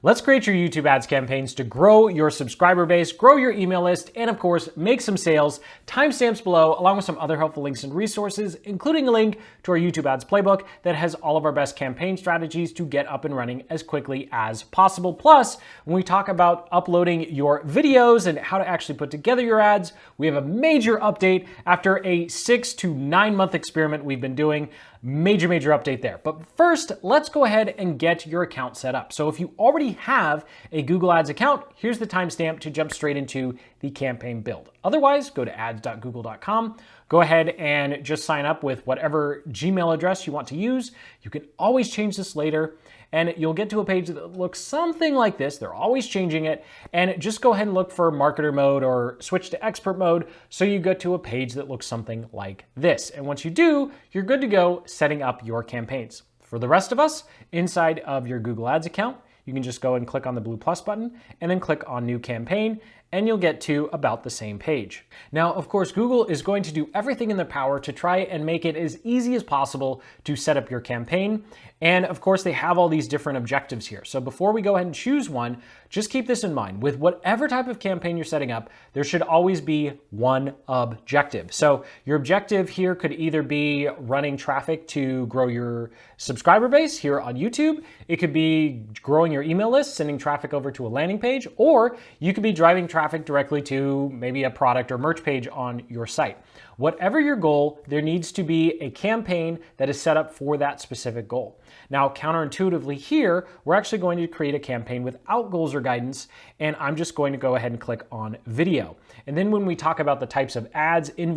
Let's create your YouTube ads campaigns to grow your subscriber base, grow your email list, and of course, make some sales. Timestamps below, along with some other helpful links and resources, including a link to our YouTube ads playbook that has all of our best campaign strategies to get up and running as quickly as possible. Plus, when we talk about uploading your videos and how to actually put together your ads, we have a major update after a 6 to 9 month experiment we've been doing. Major update there. But first, let's go ahead and get your account set up. So if you already have a Google Ads account, here's the timestamp to jump straight into the campaign build. Otherwise, go to ads.google.com. Go ahead and just sign up with whatever Gmail address you want to use. You can always change this later, and you'll get to a page that looks something like this. They're always changing it, and just go ahead and look for marketer mode or switch to expert mode so you get to a page that looks something like this. And once you do, you're good to go setting up your campaigns. For the rest of us, inside of your Google Ads account, you can just go and click on the blue plus button and then click on New Campaign, and you'll get to about the same page. Now, of course, Google is going to do everything in their power to try and make it as easy as possible to set up your campaign. And of course, they have all these different objectives here. So before we go ahead and choose one, just keep this in mind. With whatever type of campaign you're setting up, there should always be one objective. So your objective here could either be running traffic to grow your subscriber base here on YouTube. It could be growing your email list, sending traffic over to a landing page, or you could be driving traffic directly to maybe a product or merch page on your site. Whatever your goal, there needs to be a campaign that is set up for that specific goal. Now, counterintuitively here, we're actually going to create a campaign without goals or guidance, and I'm just going to go ahead and click on video. And then when we talk about the types of ads in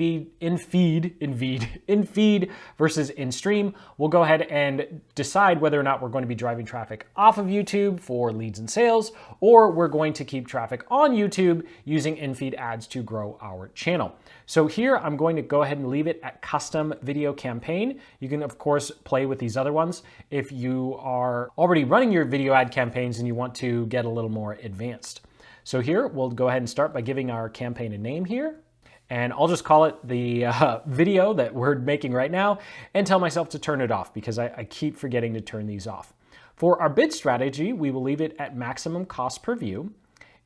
feed versus in stream, we'll go ahead and decide whether or not we're going to be driving traffic off of YouTube for leads and sales, or we're going to keep traffic on YouTube using in-feed ads to grow our channel. So here I'm going to go ahead and leave it at custom video campaign. You can of course play with these other ones if you are already running your video ad campaigns and you want to get a little more advanced. So here we'll go ahead and start by giving our campaign a name here. And I'll just call it the video that we're making right now and tell myself to turn it off because I keep forgetting to turn these off. For our bid strategy, we will leave it at maximum cost per view.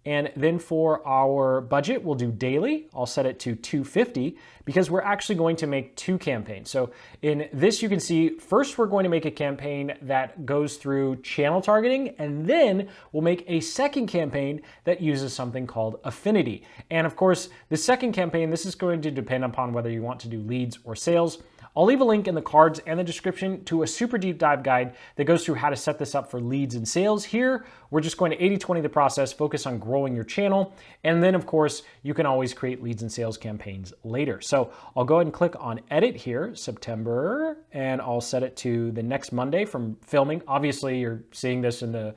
And then for our budget, we'll do daily. I'll set it to $250 because we're actually going to make 2 campaigns. So in this, you can see first we're going to make a campaign that goes through channel targeting, and then we'll make a second campaign that uses something called affinity. And of course, the second campaign, this is going to depend upon whether you want to do leads or sales. I'll leave a link in the cards and the description to a super deep dive guide that goes through how to set this up for leads and sales. Here, we're just going to 80-20 the process, focus on growing your channel. And then of course, you can always create leads and sales campaigns later. So I'll go ahead and click on edit here, September, and I'll set it to the next Monday from filming. Obviously, you're seeing this in the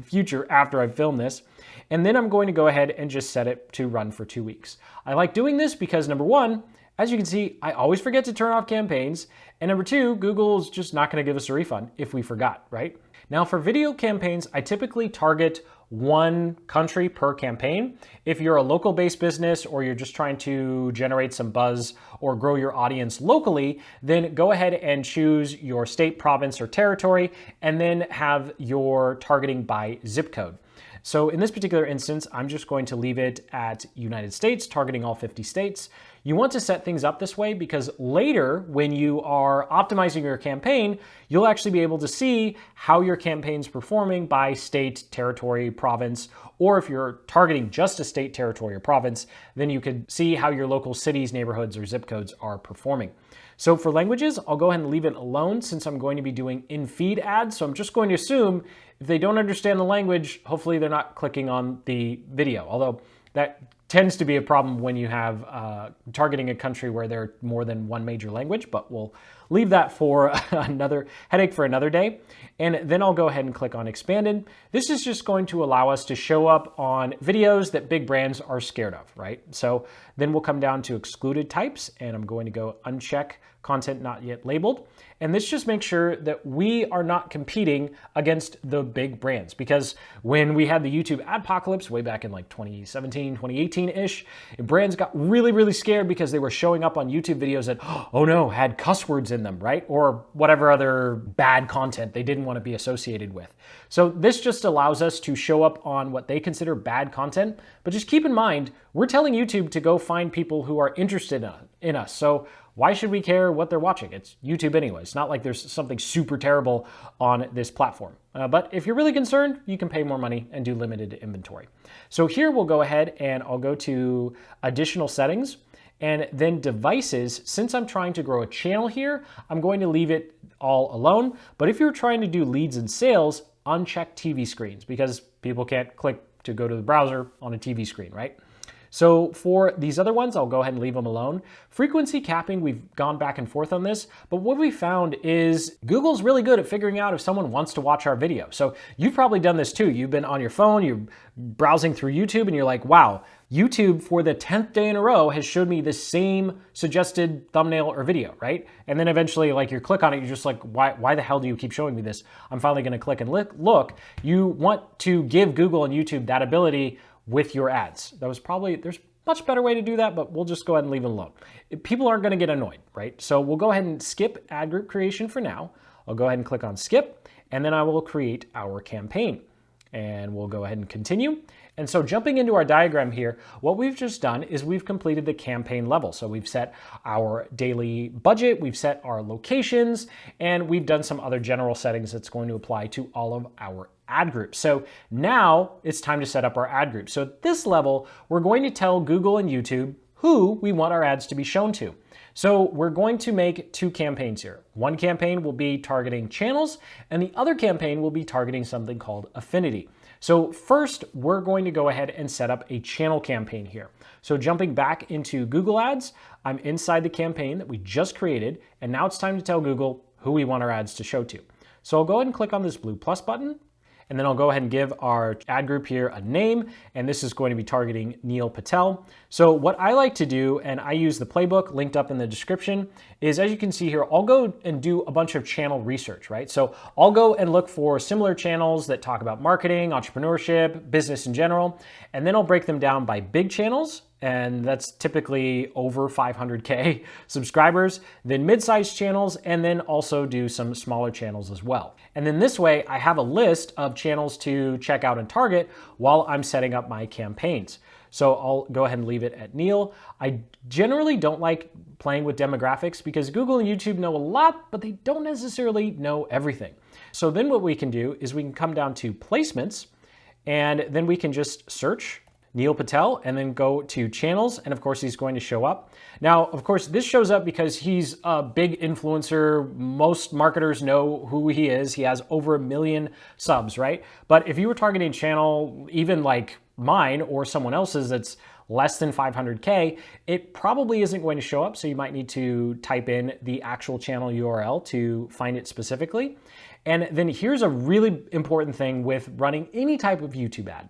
future after I've filmed this. And then I'm going to go ahead and just set it to run for 2 weeks. I like doing this because number one, as you can see, I always forget to turn off campaigns. And number two, Google's just not going to give us a refund if we forgot, right? Now for video campaigns, I typically target one country per campaign. If you're a local based business or you're just trying to generate some buzz or grow your audience locally, then go ahead and choose your state, province, or territory, and then have your targeting by zip code. So in this particular instance, I'm just going to leave it at United States, targeting all 50 states. You want to set things up this way because later when you are optimizing your campaign, you'll actually be able to see how your campaign's performing by state, territory, province, or if you're targeting just a state, territory, or province, then you could see how your local cities, neighborhoods, or zip codes are performing. So for languages, I'll go ahead and leave it alone since I'm going to be doing in-feed ads. So I'm just going to assume if they don't understand the language, hopefully they're not clicking on the video. Although that tends to be a problem when you have targeting a country where there are more than one major language, but we'll leave that for another headache for another day. And then I'll go ahead and click on expanded. This is just going to allow us to show up on videos that big brands are scared of, right? So then we'll come down to excluded types, and I'm going to go uncheck content not yet labeled. And this just makes sure that we are not competing against the big brands, because when we had the YouTube adpocalypse way back in like 2017, 2018-ish, brands got really, really scared because they were showing up on YouTube videos that, oh no, had cuss words in in them, right? Or whatever other bad content they didn't want to be associated with. So this just allows us to show up on what they consider bad content, but just keep in mind, we're telling YouTube to go find people who are interested in us. So why should we care what they're watching? It's YouTube anyway. It's not like there's something super terrible on this platform. But if you're really concerned, you can pay more money and do limited inventory. So here we'll go ahead and I'll go to additional settings and then devices. Since I'm trying to grow a channel here, I'm going to leave it all alone. But if you're trying to do leads and sales, uncheck TV screens because people can't click to go to the browser on a TV screen, right? So for these other ones, I'll go ahead and leave them alone. Frequency capping, we've gone back and forth on this, but what we found is Google's really good at figuring out if someone wants to watch our video. So you've probably done this too. You've been on your phone, you're browsing through YouTube and you're like, wow, YouTube for the 10th day in a row has showed me the same suggested thumbnail or video, right? And then eventually like you click on it, you're just like, why the hell do you keep showing me this? I'm finally gonna click and look. You want to give Google and YouTube that ability with your ads. There's a much better way to do that, but we'll just go ahead and leave it alone. People aren't gonna get annoyed, right? So we'll go ahead and skip ad group creation for now. I'll go ahead and click on skip, and then I will create our campaign. And we'll go ahead and continue. And so jumping into our diagram here, what we've just done is we've completed the campaign level. So we've set our daily budget, we've set our locations, and we've done some other general settings that's going to apply to all of our ad groups. So now it's time to set up our ad group. So at this level, we're going to tell Google and YouTube who we want our ads to be shown to. So we're going to make two campaigns here. One campaign will be targeting channels, and the other campaign will be targeting something called affinity. So first, we're going to go ahead and set up a channel campaign here. So jumping back into Google Ads, I'm inside the campaign that we just created, and now it's time to tell Google who we want our ads to show to. So I'll go ahead and click on this blue plus button, and then I'll go ahead and give our ad group here a name, and this is going to be targeting Neil Patel. So what I like to do, and I use the playbook linked up in the description, is as you can see here, I'll go and do a bunch of channel research, right? So I'll go and look for similar channels that talk about marketing, entrepreneurship, business in general, and then I'll break them down by big channels, and that's typically over 500K subscribers, then mid-sized channels, and then also do some smaller channels as well. And then this way, I have a list of channels to check out and target while I'm setting up my campaigns. So I'll go ahead and leave it at Neil. I generally don't like playing with demographics because Google and YouTube know a lot, but they don't necessarily know everything. So then what we can do is we can come down to placements, and then we can just search Neil Patel and then go to channels, and of course he's going to show up. Now, of course, this shows up because he's a big influencer. Most marketers know who he is. He has over 1 million subs, right? But if you were targeting a channel, even like mine or someone else's that's less than 500K, it probably isn't going to show up. So you might need to type in the actual channel URL to find it specifically. And then here's a really important thing with running any type of YouTube ad.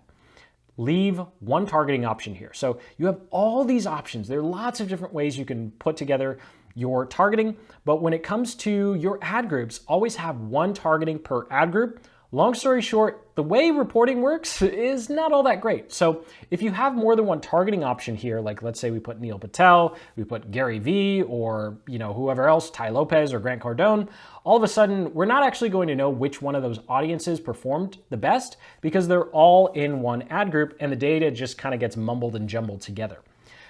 Leave one targeting option here. So you have all these options. There are lots of different ways you can put together your targeting, but when it comes to your ad groups, always have one targeting per ad group. Long story short, the way reporting works is not all that great. So if you have more than one targeting option here, like let's say we put Neil Patel, we put Gary Vee, or whoever else, Ty Lopez or Grant Cardone, all of a sudden we're not actually going to know which one of those audiences performed the best because they're all in one ad group and the data just kind of gets mumbled and jumbled together.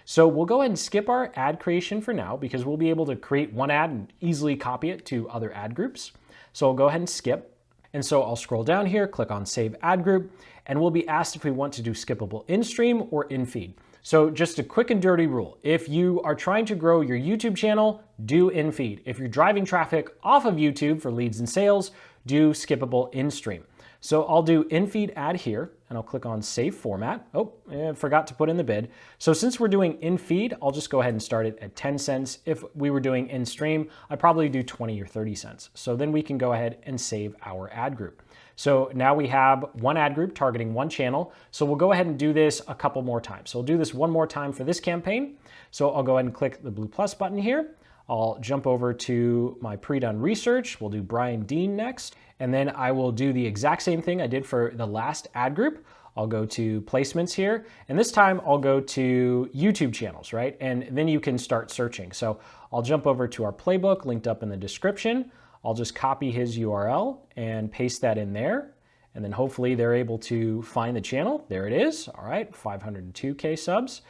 So we'll go ahead and skip our ad creation for now because we'll be able to create one ad and easily copy it to other ad groups. So I'll go ahead and skip. And so I'll scroll down here, click on Save Ad Group, and we'll be asked if we want to do skippable in-stream or in-feed. So just a quick and dirty rule. If you are trying to grow your YouTube channel, do in-feed. If you're driving traffic off of YouTube for leads and sales, do skippable in-stream. So I'll do in-feed ad here, and I'll click on Save Format. Oh, I forgot to put in the bid. So since we're doing in-feed, I'll just go ahead and start it at 10 cents. If we were doing in-stream, I'd probably do 20 or 30 cents. So then we can go ahead and save our ad group. So now we have one ad group targeting one channel. So we'll go ahead and do this a couple more times. So we'll do this one more time for this campaign. So I'll go ahead and click the blue plus button here. I'll jump over to my pre-done research. We'll do Brian Dean next. And then I will do the exact same thing I did for the last ad group. I'll go to placements here, and this time I'll go to YouTube channels, right? And then you can start searching. So I'll jump over to our playbook linked up in the description. I'll just copy his URL and paste that in there. And then hopefully they're able to find the channel. There it is. All right, 502K subs.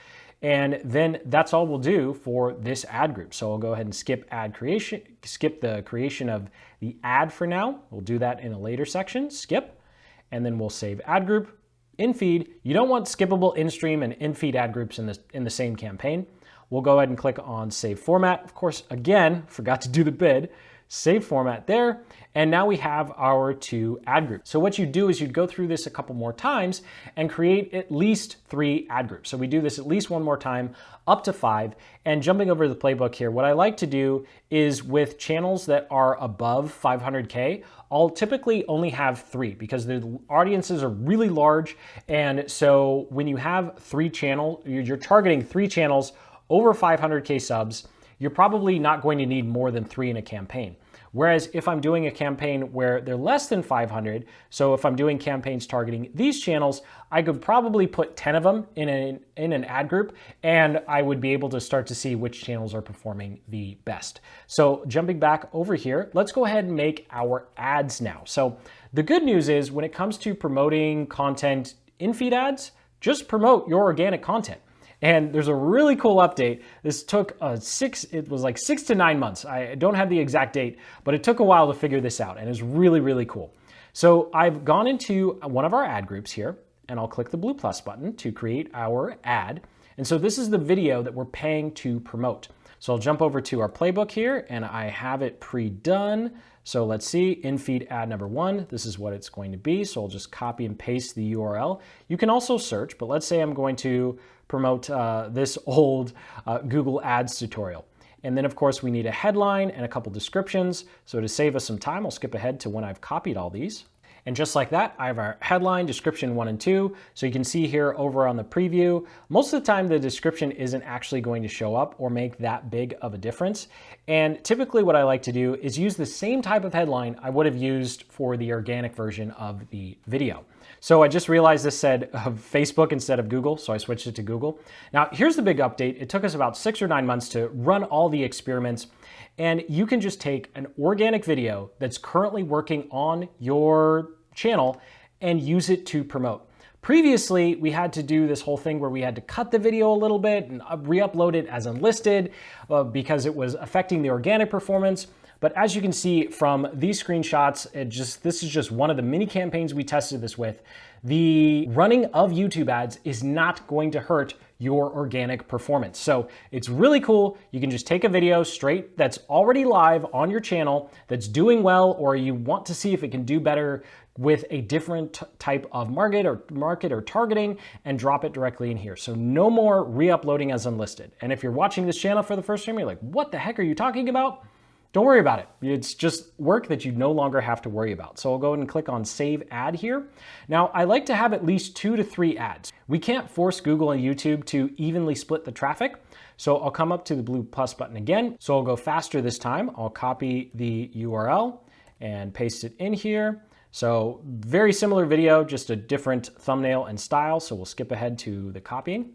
And then that's all we'll do for this ad group. So I'll go ahead and skip the creation of the ad for now. We'll do that in a later section, skip, and then we'll save ad group, in feed. You don't want skippable in-stream and in-feed ad groups in the same campaign. We'll go ahead and click on save format. Of course, again, forgot to do the bid. Save format there, and now we have our 2 ad groups. So what you do is you'd go through this a couple more times and create at least 3 ad groups. So we do this at least one more time, up to 5, and jumping over to the playbook here, what I like to do is with channels that are above 500K, I'll typically only have 3 because the audiences are really large, and so when you have 3 channels, you're targeting 3 channels over 500K subs, you're probably not going to need more than 3 in a campaign. Whereas if I'm doing a campaign where they're less than 500, so if I'm doing campaigns targeting these channels, I could probably put 10 of them in an ad group, and I would be able to start to see which channels are performing the best. So jumping back over here, let's go ahead and make our ads now. So the good news is when it comes to promoting content in feed ads, just promote your organic content. And there's a really cool update. This took it was like 6 to 9 months. I don't have the exact date, but it took a while to figure this out, and it's really, really cool. So I've gone into one of our ad groups here, and I'll click the blue plus button to create our ad. And so this is the video that we're paying to promote. So I'll jump over to our playbook here, and I have it pre-done. So let's see, in-feed ad number 1, this is what it's going to be. So I'll just copy and paste the URL. You can also search, but let's say I'm going to promote this old Google Ads tutorial. And then of course we need a headline and a couple descriptions. So to save us some time, I'll skip ahead to when I've copied all these. And just like that, I have our headline, description 1 and 2. So you can see here over on the preview, most of the time the description isn't actually going to show up or make that big of a difference. And typically what I like to do is use the same type of headline I would have used for the organic version of the video. So I just realized this said Facebook instead of Google, so I switched it to Google. Now here's the big update. It took us about 6 or 9 months to run all the experiments, and you can just take an organic video that's currently working on your channel and use it to promote. Previously, we had to do this whole thing where we had to cut the video a little bit and re-upload it as unlisted because it was affecting the organic performance. But as you can see from these screenshots, this is just one of the many campaigns we tested this with. The running of YouTube ads is not going to hurt your organic performance. So it's really cool. You can just take a video straight that's already live on your channel that's doing well, or you want to see if it can do better with a different type of market or targeting, and drop it directly in here. So no more re-uploading as unlisted. And if you're watching this channel for the first time, you're like, what the heck are you talking about? Don't worry about it. It's just work that you no longer have to worry about. So I'll go ahead and click on Save Ad here. Now, I like to have at least 2 to 3 ads. We can't force Google and YouTube to evenly split the traffic. So I'll come up to the blue plus button again. So I'll go faster this time. I'll copy the URL and paste it in here. So very similar video, just a different thumbnail and style. So we'll skip ahead to the copying.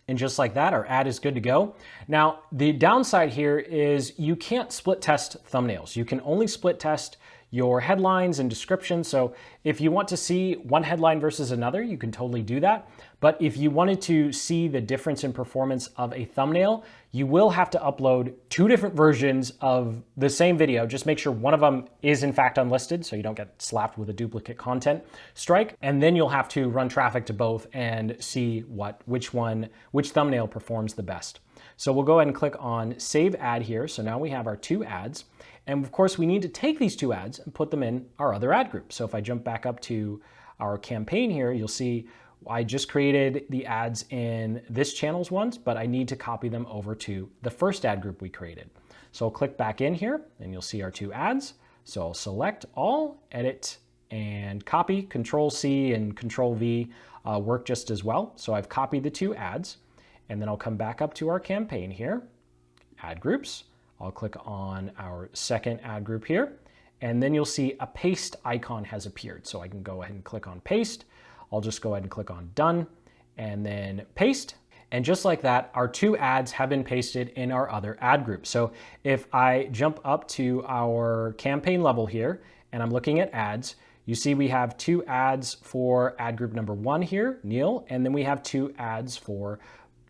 And just like that, our ad is good to go. Now, the downside here is you can't split test thumbnails. You can only split test your headlines and descriptions. So if you want to see one headline versus another, you can totally do that. But if you wanted to see the difference in performance of a thumbnail, you will have to upload 2 different versions of the same video. Just make sure one of them is in fact unlisted so you don't get slapped with a duplicate content strike. And then you'll have to run traffic to both and see which thumbnail performs the best. So we'll go ahead and click on Save Ad here. So now we have our 2 ads. And of course, we need to take these 2 ads and put them in our other ad group. So if I jump back up to our campaign here, you'll see I just created the ads in this channel's ones, but I need to copy them over to the first ad group we created. So I'll click back in here and you'll see our 2 ads. So I'll select all, edit, and copy. Control C and Control V work just as well. So I've copied the 2 ads, and then I'll come back up to our campaign here, ad groups. I'll click on our second ad group here, and then you'll see a paste icon has appeared. So I can go ahead and click on paste. I'll just go ahead and click on done and then paste. And just like that, our 2 ads have been pasted in our other ad group. So if I jump up to our campaign level here and I'm looking at ads, you see we have 2 ads for ad group number 1 here, Neil, and then we have 2 ads for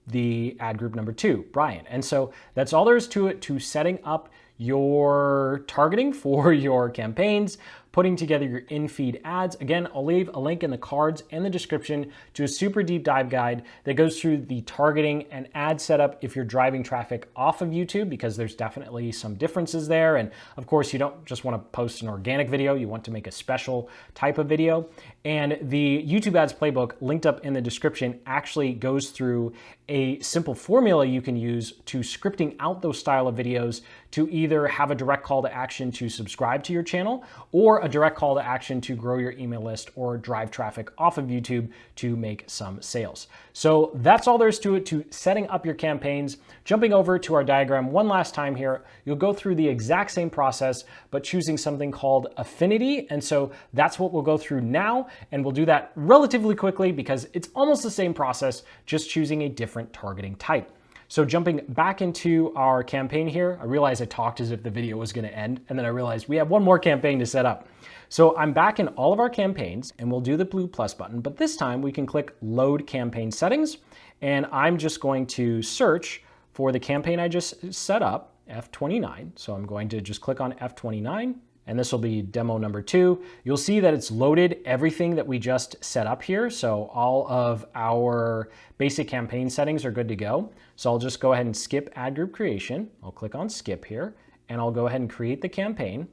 the ad group number 2, Brian. And so that's all there is to it, to setting up your targeting for your campaigns, putting together your in-feed ads. Again, I'll leave a link in the cards and the description to a super deep dive guide that goes through the targeting and ad setup if you're driving traffic off of YouTube, because there's definitely some differences there. And of course, you don't just want to post an organic video, you want to make a special type of video. And the YouTube Ads Playbook linked up in the description actually goes through a simple formula you can use to scripting out those style of videos to either have a direct call to action to subscribe to your channel, or a direct call to action to grow your email list or drive traffic off of YouTube to make some sales. So that's all there is to it, to setting up your campaigns. Jumping over to our diagram one last time here, you'll go through the exact same process, but choosing something called affinity. And so that's what we'll go through now. And we'll do that relatively quickly because it's almost the same process, just choosing a different targeting type. So jumping back into our campaign here, I realized I talked as if the video was going to end, and then I realized we have one more campaign to set up. So I'm back in all of our campaigns, and we'll do the blue plus button, but this time we can click Load Campaign Settings, and I'm just going to search for the campaign I just set up, F29. So I'm going to just click on F29, and this will be demo number 2. You'll see that it's loaded everything that we just set up here. So all of our basic campaign settings are good to go. So I'll just go ahead and skip ad group creation. I'll click on skip here, and I'll go ahead and create the campaign.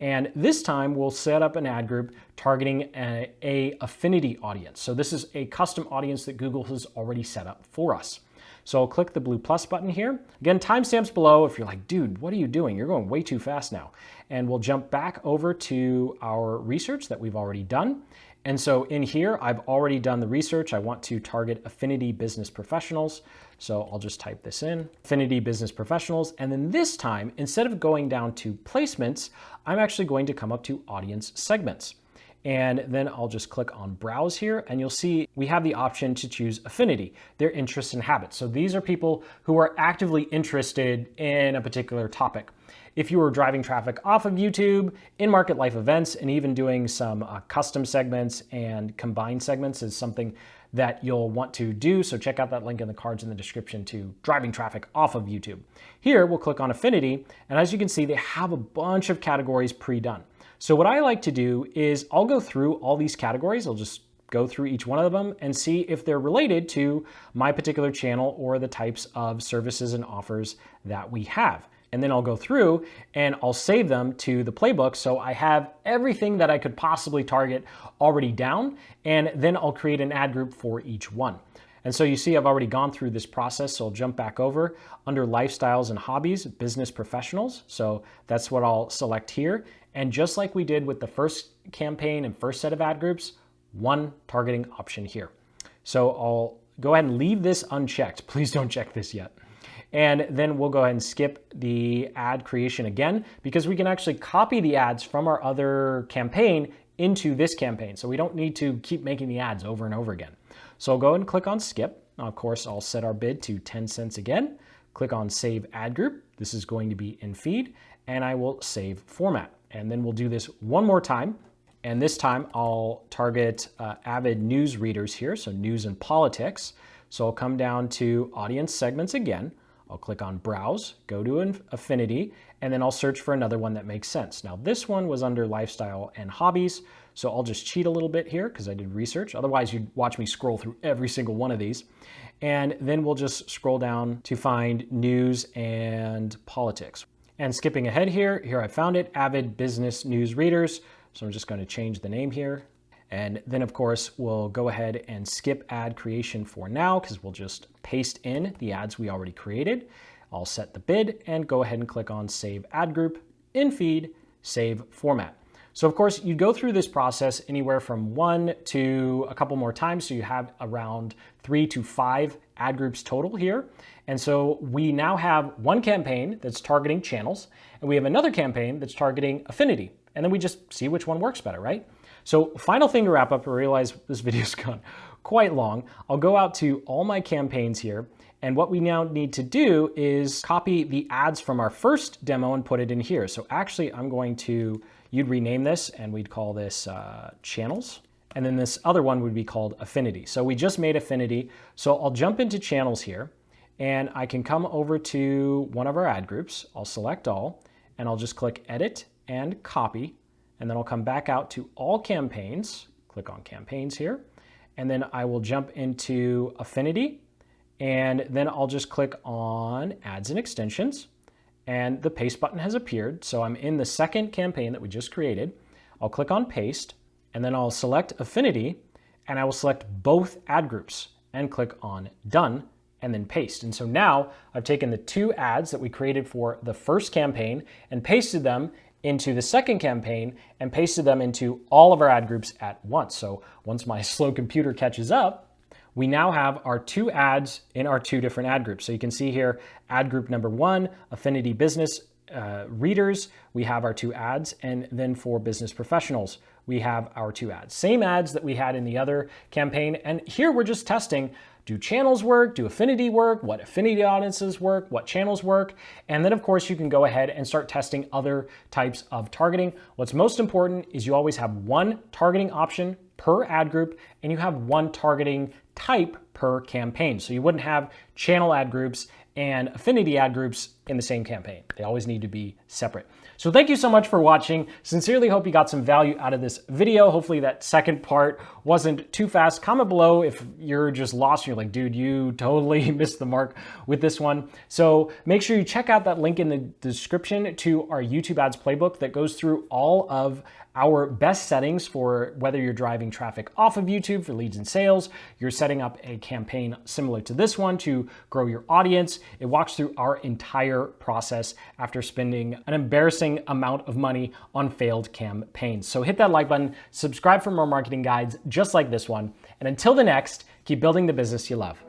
And this time we'll set up an ad group targeting a affinity audience. So this is a custom audience that Google has already set up for us. So I'll click the blue plus button here. Again, timestamps below if you're like, dude, what are you doing? You're going way too fast now. And we'll jump back over to our research that we've already done. And so in here, I've already done the research. I want to target affinity business professionals. So I'll just type this in, affinity business professionals. And then this time, instead of going down to placements, I'm actually going to come up to audience segments. And then I'll just click on browse here, and you'll see we have the option to choose affinity, their interests and habits. So these are people who are actively interested in a particular topic. If you were driving traffic off of YouTube, in-market life events, and even doing some custom segments and combined segments is something that you'll want to do. So check out that link in the cards in the description to driving traffic off of YouTube. Here, we'll click on affinity, and as you can see, they have a bunch of categories pre-done. So what I like to do is I'll go through all these categories. I'll just go through each one of them and see if they're related to my particular channel or the types of services and offers that we have. And then I'll go through and I'll save them to the playbook. So I have everything that I could possibly target already down, and then I'll create an ad group for each one. And so you see I've already gone through this process, so I'll jump back over under lifestyles and hobbies, business professionals. So that's what I'll select here. And just like we did with the first campaign and first set of ad groups, one targeting option here. So I'll go ahead and leave this unchecked. Please don't check this yet. And then we'll go ahead and skip the ad creation again, because we can actually copy the ads from our other campaign into this campaign. So we don't need to keep making the ads over and over again. So I'll go ahead and click on skip. Now, of course, I'll set our bid to 10 cents again. Click on save ad group. This is going to be in feed, and I will save format. And then we'll do this one more time. And this time I'll target avid news readers here, so news and politics. So I'll come down to audience segments again. I'll click on browse, go to an affinity, and then I'll search for another one that makes sense. Now this one was under lifestyle and hobbies, so I'll just cheat a little bit here because I did research. Otherwise you'd watch me scroll through every single one of these. And then we'll just scroll down to find news and politics. And skipping ahead here I found it, avid business news readers. So I'm just going to change the name here. And then of course, we'll go ahead and skip ad creation for now because we'll just paste in the ads we already created. I'll set the bid and go ahead and click on save ad group, in feed, save format. So of course, you go through this process anywhere from 1 to a couple more times. So you have around 3 to 5 ad groups total here. And so we now have one campaign that's targeting channels, and we have another campaign that's targeting affinity. And then we just see which one works better, right? So final thing to wrap up, I realize this video's gone quite long. I'll go out to all my campaigns here. And what we now need to do is copy the ads from our first demo and put it in here. So actually I'm going to, you'd rename this and we'd call this channels. And then this other one would be called affinity. So we just made affinity. So I'll jump into channels here and I can come over to one of our ad groups. I'll select all and I'll just click edit and copy. And then I'll come back out to all campaigns, click on campaigns here. And then I will jump into affinity. And then I'll just click on ads and extensions. And the paste button has appeared. So I'm in the second campaign that we just created. I'll click on paste. And then I'll select affinity and I will select both ad groups and click on done and then paste. And so now I've taken the 2 ads that we created for the first campaign and pasted them into the second campaign and pasted them into all of our ad groups at once. So once my slow computer catches up, we now have our 2 ads in our 2 different ad groups. So you can see here, ad group number 1, affinity business readers, we have our 2 ads. And then for business professionals, we have our 2 ads. Same ads that we had in the other campaign. And here we're just testing, do channels work? Do affinity work? What affinity audiences work? What channels work? And then of course you can go ahead and start testing other types of targeting. What's most important is you always have 1 targeting option per ad group and you have 1 targeting type per campaign. So you wouldn't have channel ad groups and affinity ad groups in the same campaign. They always need to be separate. So thank you so much for watching. Sincerely hope you got some value out of this video. Hopefully that second part wasn't too fast. Comment below if you're just lost and you're like, dude, you totally missed the mark with this one. So make sure you check out that link in the description to our YouTube ads playbook that goes through all of our best settings for whether you're driving traffic off of YouTube for leads and sales, you're setting up a campaign similar to this one to grow your audience. It walks through our entire process after spending an embarrassing amount of money on failed campaigns. So hit that like button, subscribe for more marketing guides just like this one. And until the next, keep building the business you love.